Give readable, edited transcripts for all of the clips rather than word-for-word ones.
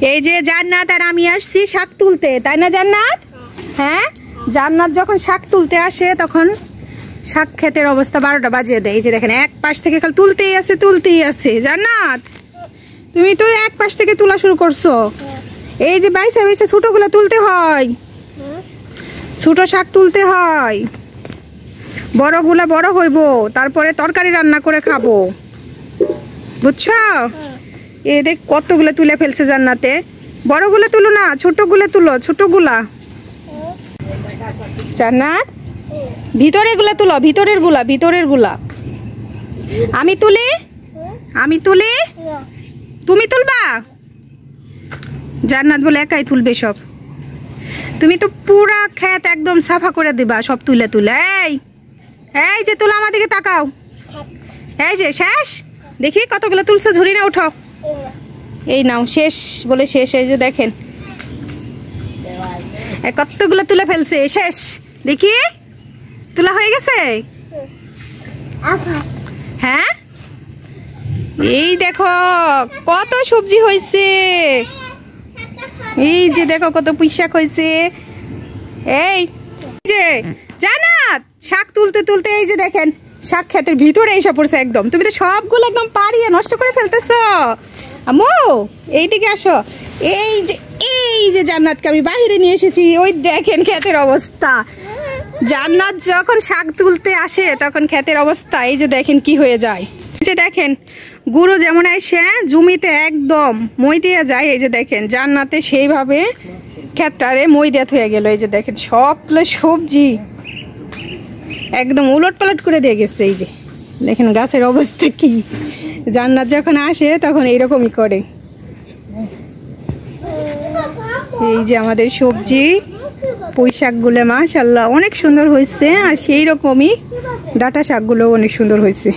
এই যে জান্নাত আর আমি আসছি শাক তুলতে, তাই না জান্নাত? হ্যাঁ, জান্নাত যখন শাক তুলতে আসে তখন শাক ক্ষেতের অবস্থা 12টা বাজিয়ে দেয়। এই যে দেখেন এক পাশ থেকে খালি তুলতেই আছে। জান্নাত তুমি তো এক পাশ থেকে তোলা শুরু করছো। এই যে বাইসা বাইসা ছোটগুলো তুলতে হয়, ছোট শাক তুলতে হয়, বড়গুলা বড় হইব, তারপরে তরকারি রান্না করে খাবো, বুঝছো? এই দেখ কতগুলো তুলে ফেলছে জান্নাতে। বড়গুলো তুলো না, ছোটগুলো তুলো, ছোটগুলা। জান্নাত ভিতরের গুলা, ভিতরের গুলা। আমি তুলি, তুমি তুলবা? জান্নাত বলে একাই তুলবে সব। তুমি তো পুরা ক্ষেত একদম সাফা করে দিবা সব তুলে। এই যে তুলো, আমার দিকে তাকাও। এই যে শেষ, দেখি কতগুলো তুলছো, ঝুড়ি না উঠাও। এই নাও, শেষ বলে শেষ। এই যে দেখেন কতগুলো তুলে ফেলছে, শেষ। দেখি তোলা হয়ে গেছে। হ্যাঁ, এই দেখো কত সবজি হয়েছে। এই যে দেখো কত পুঁই শাক হয়েছে। এই যে জান্নাত শাক তুলতে তুলতে এই যে দেখেন শাক ক্ষেতের ভিতরে এসে পড়ছে একদম। তুমি তো সবগুলো একদম পাড়িয়ে নষ্ট করে ফেলতেছ। আম্মু এইদিকে আসো। এই যে জান্নাতকে আমি বাইরে নিয়ে এসেছি। ওই দেখেন ক্ষেতের অবস্থা। জান্নাত যখন শাক তুলতে আসে তখন ক্ষেতের অবস্থা এই যে দেখেন কি হয়ে যায়। যে দেখেন গুঁড়ো যেমন এসে জমিতে একদম মই দিয়ে যায়। এই যে দেখেন জান্নাতে সেইভাবে ক্ষেতটারে মই দেয়া হয়ে গেল। এই যে দেখেন সবগুলো সবজি একদম উলট পালট করে দিয়ে গেছে। এই যে দেখেন গাছের অবস্থা কি। জান্নাত যখন আসে তখন এইরকমই করে। এই যে আমাদের সবজি পুঁই শাকগুলো মাশাআল্লাহ অনেক সুন্দর হয়েছে, আর সেই রকমই ডাঁটা শাকগুলো অনেক সুন্দর হয়েছে।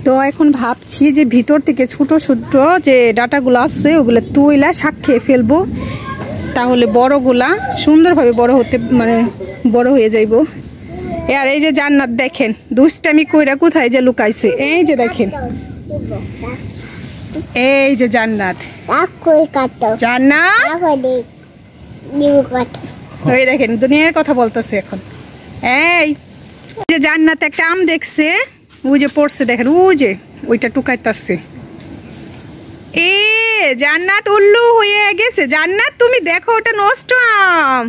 তো এখন ভাবছি যে ভিতর থেকে ছোট ছোট যে ডাঁটাগুলো আছে ওগুলো তুইলা শাক খেয়ে ফেলবো, তাহলে বড়গুলা সুন্দরভাবে বড় হয়ে যাইব। আর এই যে জান্নাত দেখেন দুষ্টামি কইরা কোথায় যে লুকাইছে। এই যে দেখেন, এই যে জান্নাত ওই দেখেন দুনিয়ার কথা বলতেছে এখন। এই যে জান্নাত একটা আম দেখছে, ওই যে পড়ছে দেখেন, ওই যে ওইটা টুকাইতেছে। এ জান্নাত উল্লু হয়ে গেছে। জান্নাত তুমি দেখো ওটা নষ্ট আম,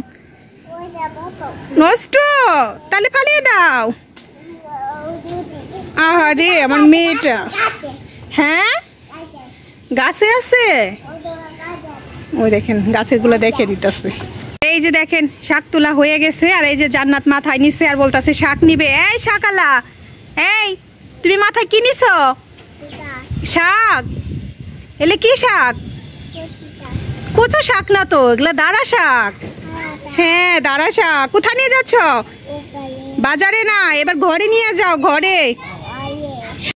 নষ্ট, তাহলে ফালিয়ে দাও। আরে আমার মেয়েটা। হ্যাঁ গাছে আছে, ওই দেখেন গাছের গুলা দেখে দিতেছে। এই যে দেখেন শাক তোলা হয়ে গেছে, আর এই যে জান্নাত মাথায় নিচ্ছে আর বলতেছে শাক নিবে। এই শাকালা, এই তুমি মাথায় কি নিছো? শাক। এলে কি শাক? কচু শাক না তো, এগুলা দাঁড়া শাক। হ্যাঁ দাঁড়া শাক। কোথায় নিয়ে যাচ্ছ? বাজারে না, এবার ঘরে নিয়ে যাও, ঘরে।